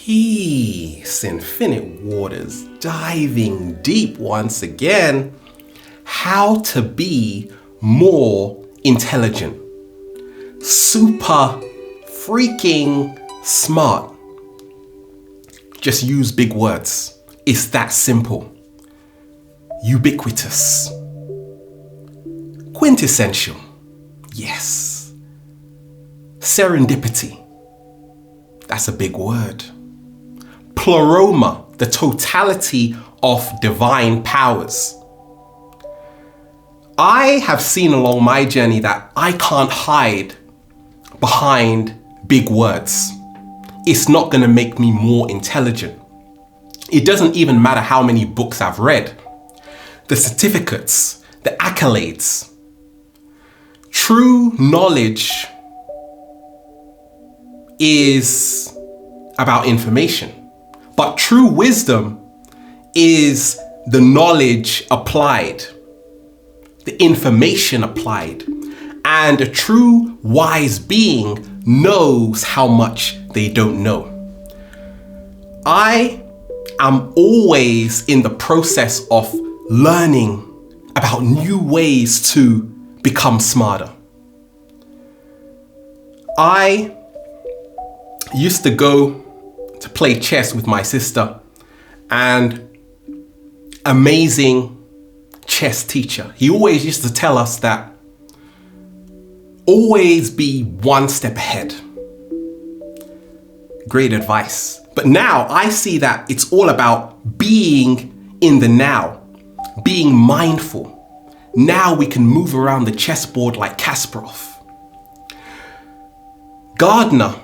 Peace, infinite waters, diving deep once again. How to be more intelligent. Super freaking smart. Just use big words. It's that simple. Ubiquitous. Quintessential. Yes. Serendipity. That's a big word. Pleroma, the totality of divine powers. I have seen along my journey that I can't hide behind big words. It's not going to make me more intelligent. It doesn't even matter how many books I've read. The certificates, the accolades. True knowledge is about information. But true wisdom is the knowledge applied, the information applied. And a true wise being knows how much they don't know. I am always in the process of learning about new ways to become smarter. I used to go to play chess with my sister, and amazing chess teacher. He always used to tell us that always be one step ahead. Great advice. But now I see that it's all about being in the now, being mindful. Now we can move around the chessboard like Kasparov. Gardner,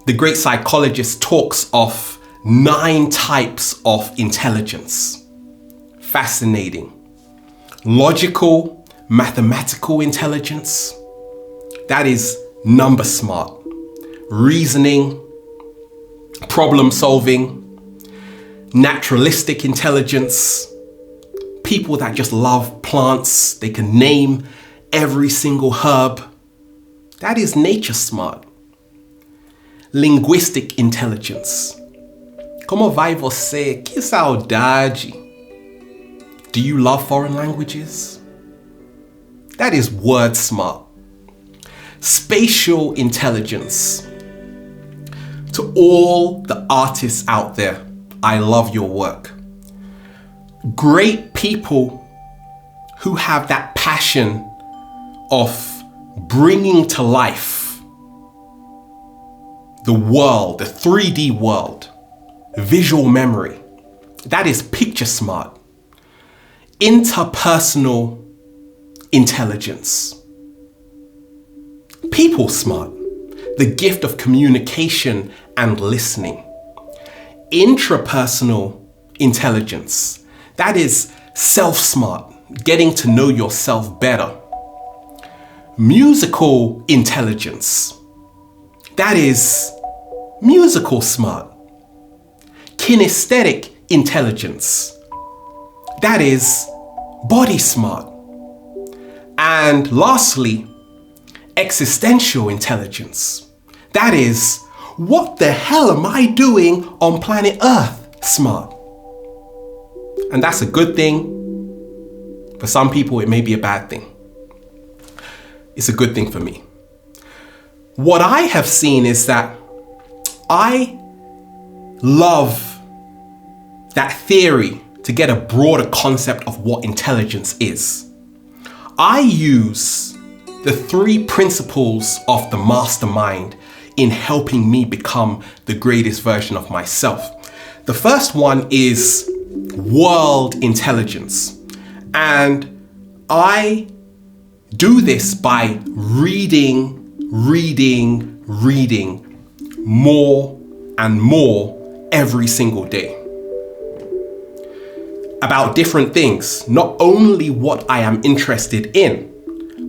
the great psychologist, talks of 9 types of intelligence. Fascinating. Logical, mathematical intelligence. That is number smart. Reasoning, problem solving, naturalistic intelligence. People that just love plants. They can name every single herb. That is nature smart. Linguistic intelligence. Como vai você? Que saudade. Do you love foreign languages? That is word smart. Spatial intelligence. To all the artists out there, I love your work. Great people who have that passion of bringing to life the world, the 3D world, visual memory. That is picture smart. Interpersonal intelligence. People smart. The gift of communication and listening. Intrapersonal intelligence. That is self-smart, getting to know yourself better. Musical intelligence. That is musical smart. Kinesthetic intelligence. That is body smart. And lastly, existential intelligence. That is, what the hell am I doing on planet Earth smart? And that's a good thing. For some people, it may be a bad thing. It's a good thing for me. What I have seen is that I love that theory to get a broader concept of what intelligence is. I use the 3 principles of the mastermind in helping me become the greatest version of myself. The first one is world intelligence. And I do this by reading more and more every single day about different things, not only what I am interested in,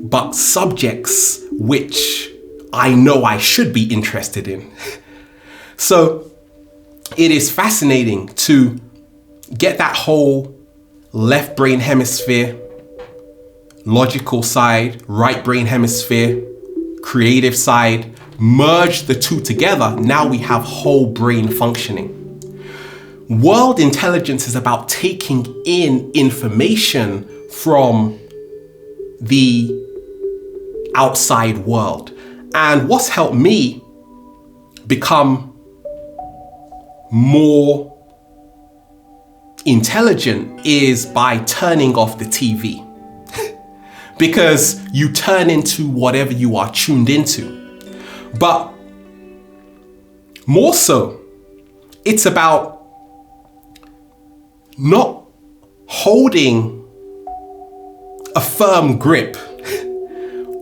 but subjects which I know I should be interested in. So it is fascinating to get that whole left brain hemisphere, logical side, right brain hemisphere, creative side, merge the two together, now we have whole brain functioning. World intelligence is about taking in information from the outside world. And what's helped me become more intelligent is by turning off the TV. Because you turn into whatever you are tuned into. But more so, it's about not holding a firm grip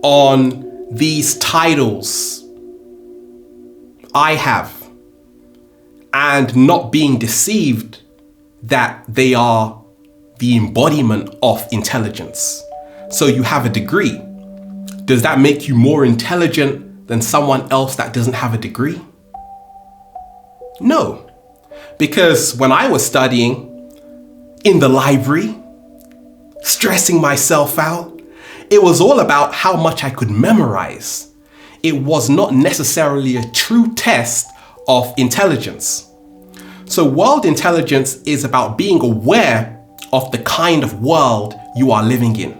on these titles I have and not being deceived that they are the embodiment of intelligence. So you have a degree. Does that make you more intelligent than someone else that doesn't have a degree? No. Because when I was studying in the library, stressing myself out, it was all about how much I could memorize. It was not necessarily a true test of intelligence. So world intelligence is about being aware of the kind of world you are living in.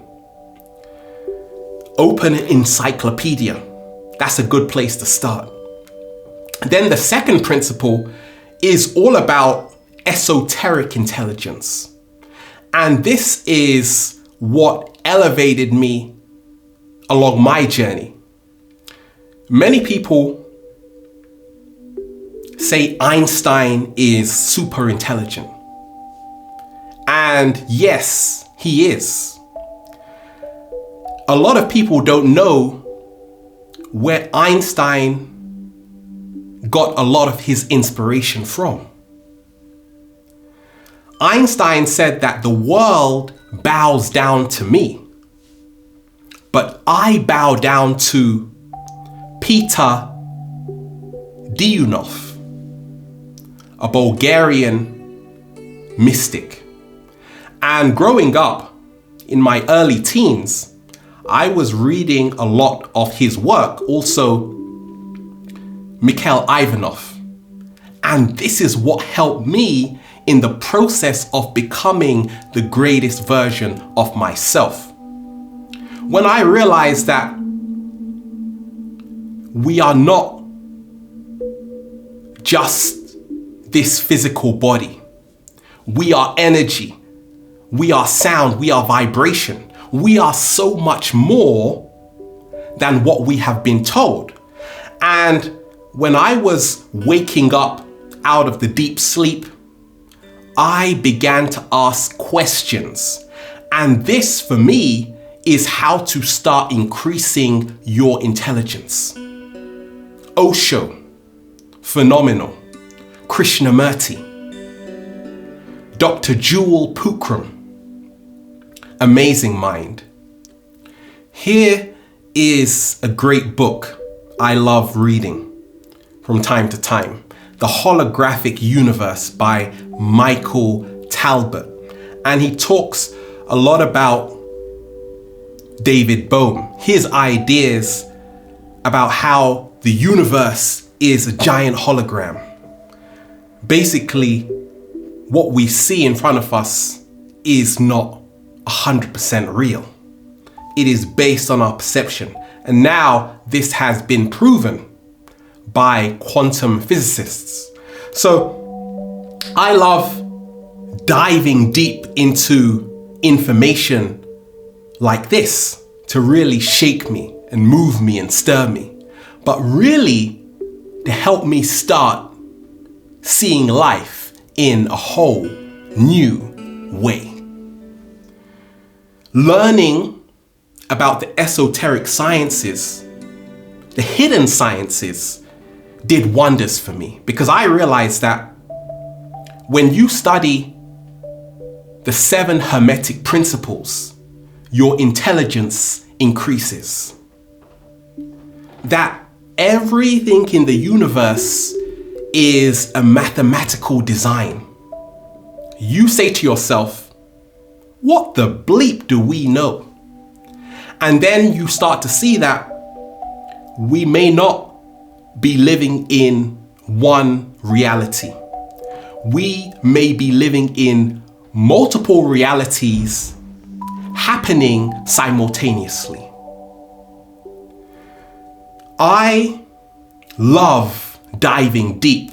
Open an encyclopedia. That's a good place to start. Then the second principle is all about esoteric intelligence. And this is what elevated me along my journey. Many people say Einstein is super intelligent. And yes, he is. A lot of people don't know where Einstein got a lot of his inspiration from. Einstein said that the world bows down to me, but I bow down to Peter Dionov, a Bulgarian mystic. And growing up in my early teens, I was reading a lot of his work, also Mikhail Ivanov. And this is what helped me in the process of becoming the greatest version of myself. When I realized that we are not just this physical body. We are energy. We are sound. We are vibration. We are so much more than what we have been told. And when I was waking up out of the deep sleep, I began to ask questions. And this, for me, is how to start increasing your intelligence. Osho, phenomenal. Krishnamurti, Dr. Jewel Pookrum, amazing mind. Here is a great book I love reading from time to time. The Holographic Universe by Michael Talbot. And he talks a lot about David Bohm, his ideas about how the universe is a giant hologram. Basically, what we see in front of us is not 100% real. It is based on our perception. And now this has been proven by quantum physicists. So I love diving deep into information like this to really shake me and move me and stir me, but really to help me start seeing life in a whole new way. Learning about the esoteric sciences, the hidden sciences, did wonders for me, because I realized that when you study the 7 Hermetic principles, your intelligence increases. That everything in the universe is a mathematical design. You say to yourself, what the bleep do we know? And then you start to see that we may not be living in one reality. We may be living in multiple realities happening simultaneously. I love diving deep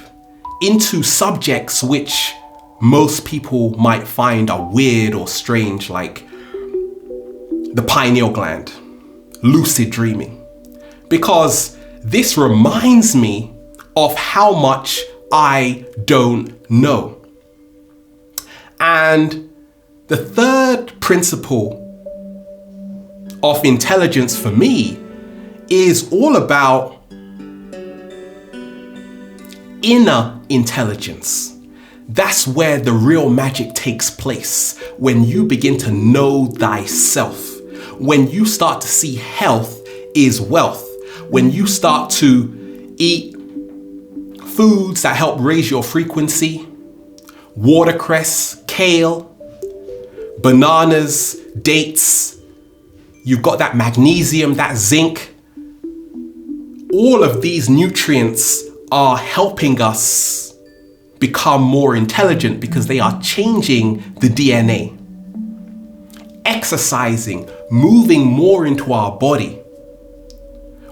into subjects which most people might find are weird or strange, like the pineal gland, lucid dreaming, because this reminds me of how much I don't know. And the third principle of intelligence for me is all about inner intelligence. That's where the real magic takes place, when you begin to know thyself, when you start to see health is wealth, when you start to eat foods that help raise your frequency, watercress, kale, bananas, dates, you've got that magnesium, that zinc. All of these nutrients are helping us become more intelligent because they are changing the DNA. Exercising, moving more into our body,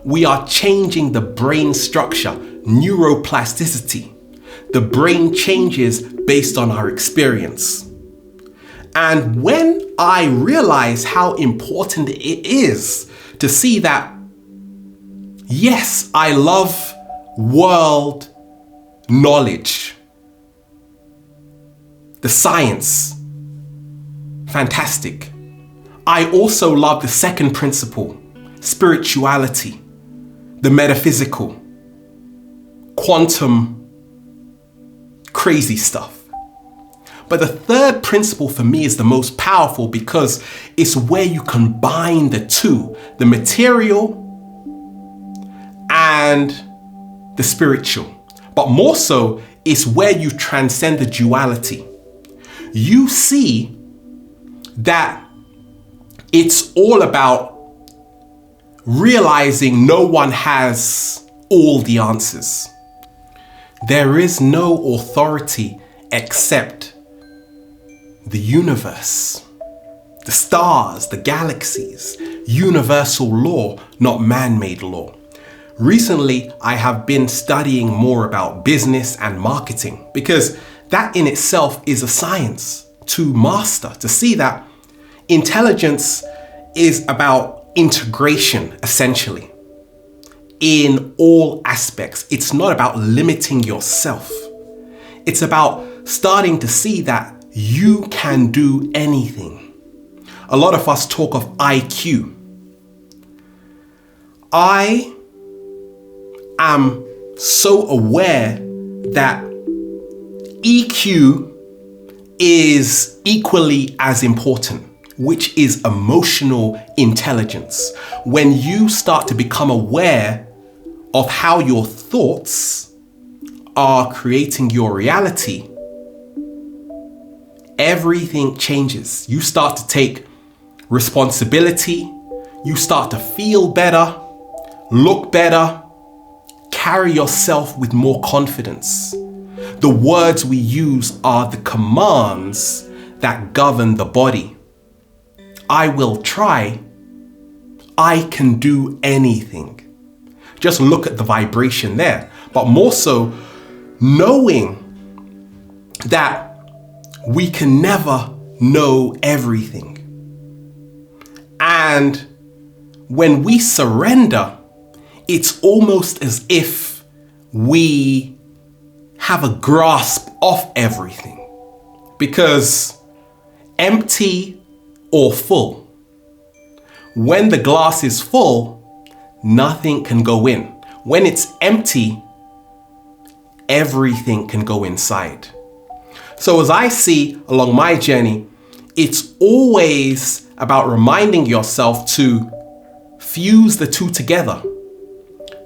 we are changing the brain structure, neuroplasticity. The brain changes based on our experience. And when I realize how important it is to see that, yes, I love world knowledge, the science, fantastic. I also love the second principle, spirituality, the metaphysical, quantum, crazy stuff. But the third principle for me is the most powerful because it's where you combine the two, the material and the spiritual. But more so, it's where you transcend the duality. You see that it's all about realizing no one has all the answers. There is no authority except the universe, the stars, the galaxies, universal law, not man-made law. Recently, I have been studying more about business and marketing because that in itself is a science to master, to see that intelligence is about integration, essentially, in all aspects. It's not about limiting yourself. It's about starting to see that you can do anything. A lot of us talk of IQ. I am so aware that EQ is equally as important, which is emotional intelligence. When you start to become aware of how your thoughts are creating your reality, everything changes. You start to take responsibility. You start to feel better, look better, carry yourself with more confidence. The words we use are the commands that govern the body. I will try. I can do anything. Just look at the vibration there. But more so, knowing that we can never know everything. And when we surrender, it's almost as if we have a grasp of everything. Because empty or full, when the glass is full, nothing can go in. When it's empty, everything can go inside. So as I see along my journey, it's always about reminding yourself to fuse the two together.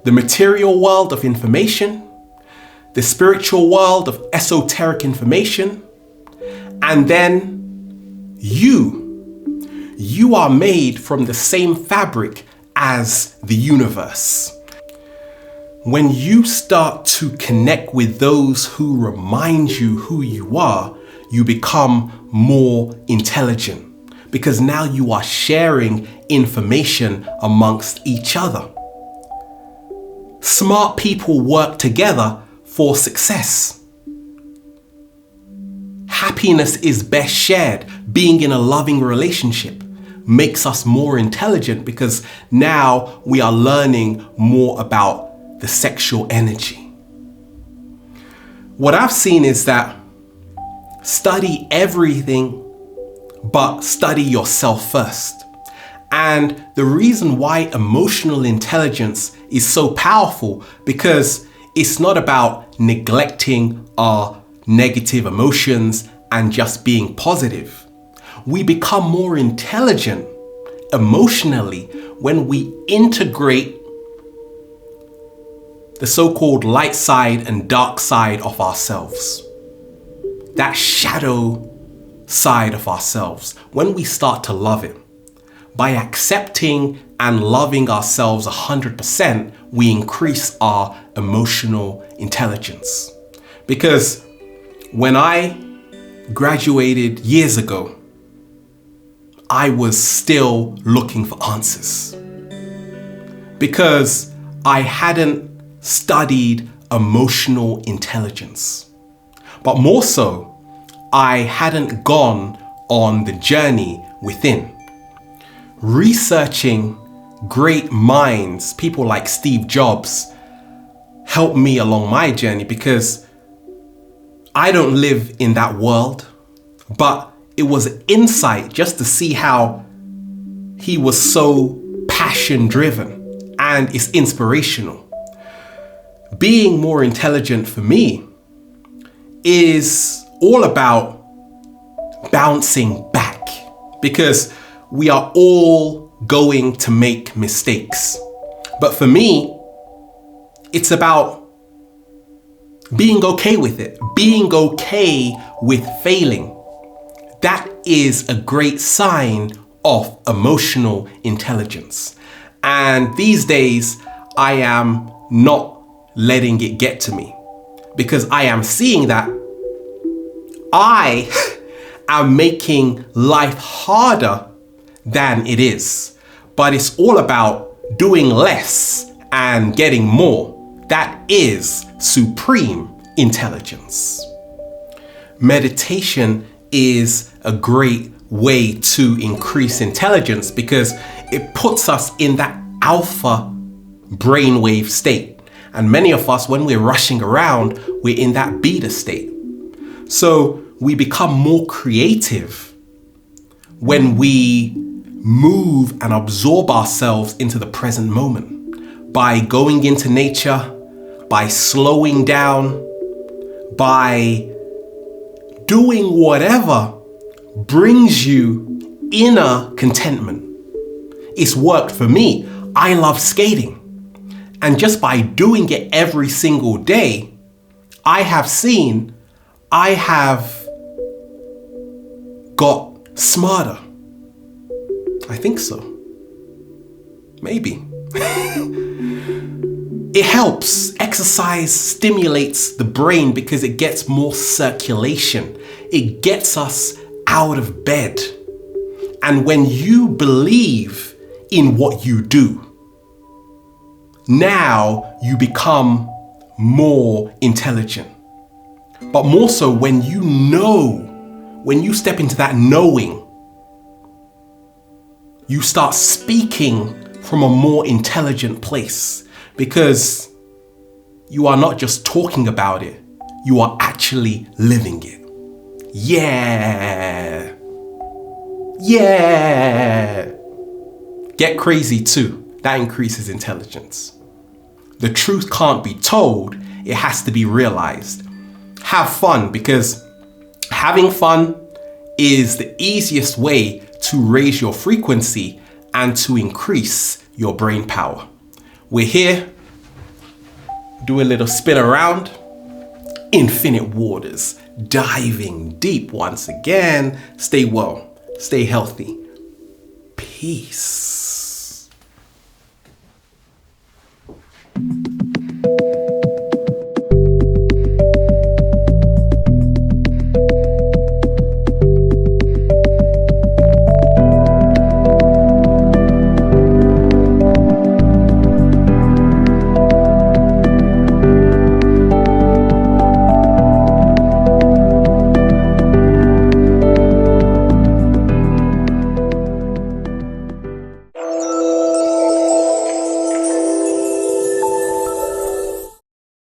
The material world of information, the spiritual world of esoteric information, and then you are made from the same fabric as the universe. when you start to connect with those who remind you who you are, you become more intelligent because now you are sharing information amongst each other. Smart people work together for success. Happiness is best shared. Being in a loving relationship makes us more intelligent because now we are learning more about the sexual energy. What I've seen is that study everything, but study yourself first. And the reason why emotional intelligence is so powerful, because it's not about neglecting our negative emotions and just being positive. We become more intelligent emotionally when we integrate the so-called light side and dark side of ourselves. That shadow side of ourselves, when we start to love it. By accepting and loving ourselves 100%, we increase our emotional intelligence. Because when I graduated years ago, I was still looking for answers. Because I hadn't studied emotional intelligence. But more so, I hadn't gone on the journey within. Researching great minds, people like Steve Jobs, helped me along my journey because I don't live in that world, but it was an insight just to see how he was so passion driven and it's inspirational. Being more intelligent for me is all about bouncing back because we are all going to make mistakes. But for me, it's about being okay with it, being okay with failing. That is a great sign of emotional intelligence. And these days, I am not letting it get to me because I am seeing that I am making life harder than it is. But it's all about doing less and getting more. That is supreme intelligence. Meditation is a great way to increase intelligence because it puts us in that alpha brainwave state. And many of us, when we're rushing around, we're in that beta state. So we become more creative when we move and absorb ourselves into the present moment by going into nature, by slowing down, by doing whatever brings you inner contentment. It's worked for me. I love skating. And just by doing it every single day, I have seen I have got smarter. I think so. Maybe. It helps. Exercise stimulates the brain because it gets more circulation. It gets us out of bed. And when you believe in what you do, now you become more intelligent. But more so when you know, when you step into that knowing, you start speaking from a more intelligent place because you are not just talking about it, you are actually living it. Yeah. Yeah. Get crazy too. That increases intelligence. The truth can't be told, it has to be realized. Have fun because having fun is the easiest way to raise your frequency and to increase your brain power. We're here, do a little spin around, infinite waters, diving deep once again. Stay well, stay healthy. Peace.